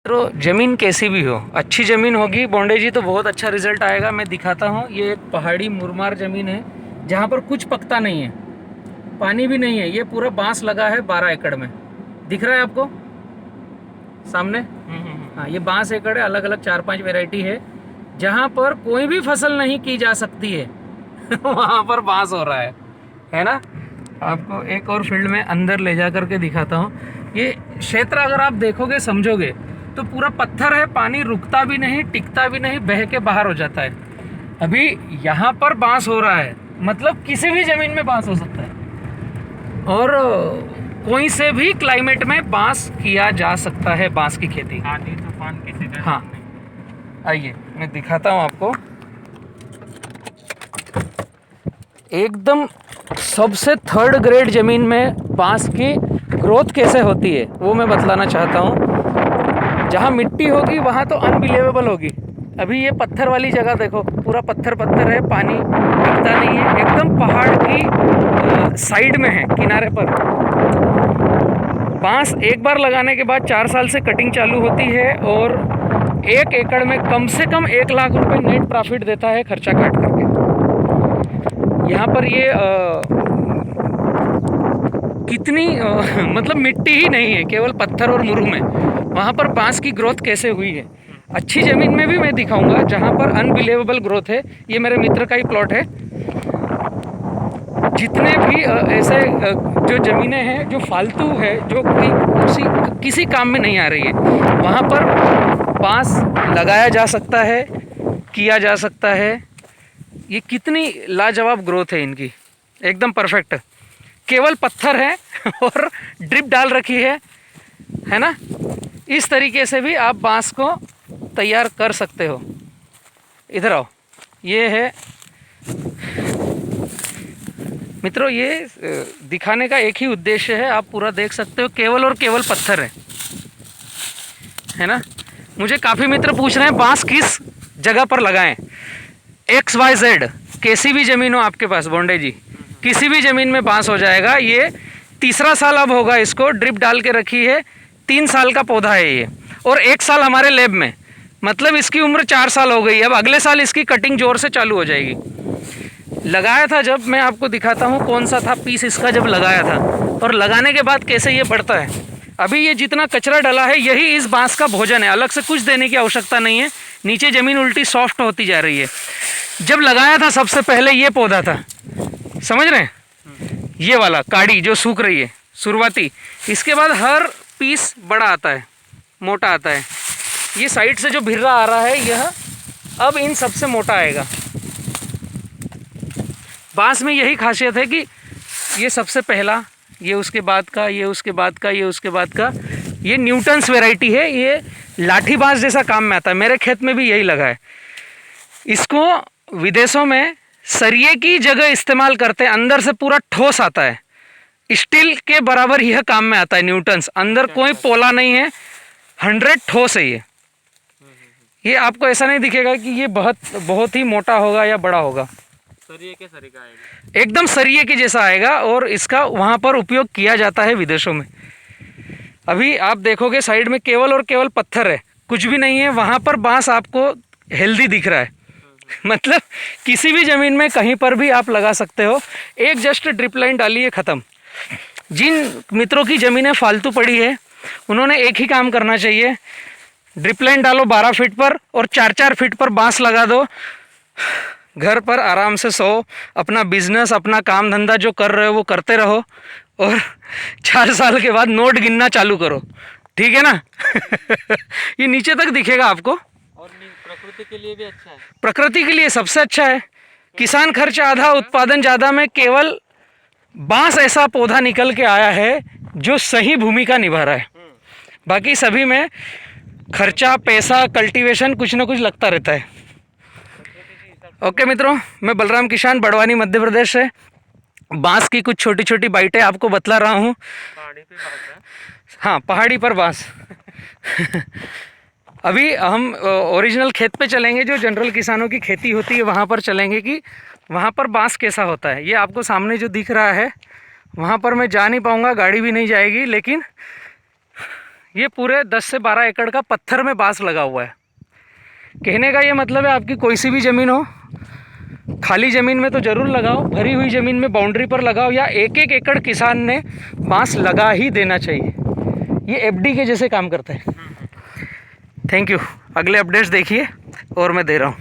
तो ज़मीन कैसी भी हो, अच्छी ज़मीन होगी बोंडे जी तो बहुत अच्छा रिजल्ट आएगा। मैं दिखाता हूँ, ये एक पहाड़ी मुरमार ज़मीन है जहाँ पर कुछ पकता नहीं है, पानी भी नहीं है। ये पूरा बांस लगा है 12 एकड़ में, दिख रहा है आपको सामने। हाँ, ये बांस एकड़ है, अलग अलग 4-5 वैरायटी है। जहाँ पर कोई भी फसल नहीं की जा सकती है वहाँ पर बांस हो रहा है ना। आपको एक और फील्ड में अंदर ले जा करके दिखाता हूँ। ये क्षेत्र अगर आप देखोगे समझोगे तो पूरा पत्थर है, पानी रुकता भी नहीं, टिकता भी नहीं, बह के बाहर हो जाता है। अभी यहाँ पर बांस हो रहा है, मतलब किसी भी ज़मीन में बांस हो सकता है और कोई से भी क्लाइमेट में बांस किया जा सकता है, बांस की खेती। आंधी तूफान किसी का हाँ, आइए मैं दिखाता हूँ आपको। एकदम सबसे थर्ड ग्रेड ज़मीन में बांस की ग्रोथ कैसे होती है वो मैं बतलाना चाहता हूँ। जहाँ मिट्टी होगी वहाँ तो अनबिलीवेबल होगी। अभी ये पत्थर वाली जगह देखो, पूरा पत्थर पत्थर है, पानी दिखता नहीं है, एकदम पहाड़ की साइड में है, किनारे पर। बांस एक बार लगाने के बाद 4 साल से कटिंग चालू होती है और 1 एकड़ में कम से कम 1 लाख रुपए नेट प्रॉफिट देता है, खर्चा काट करके। यहाँ पर ये कितनी मतलब मिट्टी ही नहीं है, केवल पत्थर और मुरूम है। वहाँ पर बांस की ग्रोथ कैसे हुई है अच्छी ज़मीन में भी मैं दिखाऊंगा, जहाँ पर अनबिलीवेबल ग्रोथ है। ये मेरे मित्र का ही प्लॉट है। जितने भी ऐसे जो ज़मीनें हैं जो फालतू है, जो किसी काम में नहीं आ रही है, वहाँ पर बांस लगाया जा सकता है, किया जा सकता है। ये कितनी लाजवाब ग्रोथ है इनकी, एकदम परफेक्ट। केवल पत्थर है और ड्रिप डाल रखी है ना। इस तरीके से भी आप बांस को तैयार कर सकते हो। इधर आओ, ये है मित्रों, ये दिखाने का एक ही उद्देश्य है, आप पूरा देख सकते हो। केवल और केवल पत्थर है ना। मुझे काफ़ी मित्र पूछ रहे हैं बांस किस जगह पर लगाएं। XYZ कैसी भी ज़मीन हो आपके पास बोंडे जी, किसी भी ज़मीन में बांस हो जाएगा। ये तीसरा साल अब होगा, इसको ड्रिप डाल के रखी है। 3 साल का पौधा है ये, और 1 साल हमारे लैब में, मतलब इसकी उम्र 4 साल हो गई है। अब अगले साल इसकी कटिंग जोर से चालू हो जाएगी। लगाया था जब, मैं आपको दिखाता हूँ कौन सा था पीस इसका जब लगाया था, और लगाने के बाद कैसे ये बढ़ता है। अभी ये जितना कचरा डला है यही इस बांस का भोजन है, अलग से कुछ देने की आवश्यकता नहीं है। नीचे ज़मीन उल्टी सॉफ्ट होती जा रही है। जब लगाया था सबसे पहले ये पौधा था, समझ रहे हैं, ये वाला काड़ी जो सूख रही है शुरुआती। इसके बाद हर पीस बड़ा आता है, मोटा आता है। ये साइड से जो भिर्रा आ रहा है यह अब इन सबसे मोटा आएगा। बांस में यही खासियत है कि ये सबसे पहला, ये उसके बाद का, ये उसके बाद का, ये उसके बाद का। ये न्यूटन्स वैरायटी है, ये लाठी बांस जैसा काम में आता है। मेरे खेत में भी यही लगा है। इसको विदेशों में सरिये की जगह इस्तेमाल करते हैं, अंदर से पूरा ठोस आता है, स्टील के बराबर यह काम में आता है। न्यूटन्स, अंदर कोई पोला नहीं है, 100 ठोस है ये आपको ऐसा नहीं दिखेगा कि ये बहुत ही मोटा होगा या बड़ा होगा। सरिये के सरी का आएगा, एकदम सरिये के जैसा आएगा, और इसका वहाँ पर उपयोग किया जाता है विदेशों में। अभी आप देखोगे साइड में केवल और केवल पत्थर है, कुछ भी नहीं है। वहाँ पर बांस आपको हेल्दी दिख रहा है मतलब किसी भी ज़मीन में कहीं पर भी आप लगा सकते हो। एक जस्ट ड्रिप लाइन डाली है, ख़त्म। जिन मित्रों की ज़मीनें फालतू पड़ी है उन्होंने एक ही काम करना चाहिए, ड्रिप लाइन डालो 12 फीट पर और 4-4 फीट पर बांस लगा दो। घर पर आराम से सो, अपना बिजनेस, अपना काम धंधा जो कर रहे हो वो करते रहो, और 4 साल के बाद नोट गिनना चालू करो, ठीक है ना ये नीचे तक दिखेगा आपको। और प्रकृति के लिए भी अच्छा है। प्रकृति के लिए सबसे अच्छा है। किसान खर्च आधा, उत्पादन ज़्यादा में केवल बांस ऐसा पौधा निकल के आया है जो सही भूमिका निभा रहा है। बाकी सभी में खर्चा, पैसा, कल्टीवेशन कुछ ना कुछ लगता रहता है। ओके मित्रों, मैं बलराम किसान, बड़वानी, मध्य प्रदेश से बांस की कुछ छोटी छोटी बाइटें आपको बतला रहा हूँ। पहाड़ी पे बात है। हाँ, पहाड़ी पर बांस अभी हम ओरिजिनल खेत पे चलेंगे, जो जनरल किसानों की खेती होती है वहाँ पर चलेंगे कि वहाँ पर बांस कैसा होता है। ये आपको सामने जो दिख रहा है वहाँ पर मैं जा नहीं पाऊँगा, गाड़ी भी नहीं जाएगी, लेकिन ये पूरे 10 से 12 एकड़ का पत्थर में बांस लगा हुआ है। कहने का ये मतलब है आपकी कोई सी भी ज़मीन हो, खाली ज़मीन में तो ज़रूर लगाओ, भरी हुई ज़मीन में बाउंड्री पर लगाओ, या एक एक एकड़ किसान ने बांस लगा ही देना चाहिए। ये एफडी के जैसे काम करता है। Thank you. अगले अपडेट्स देखिए और मैं दे रहा हूँ।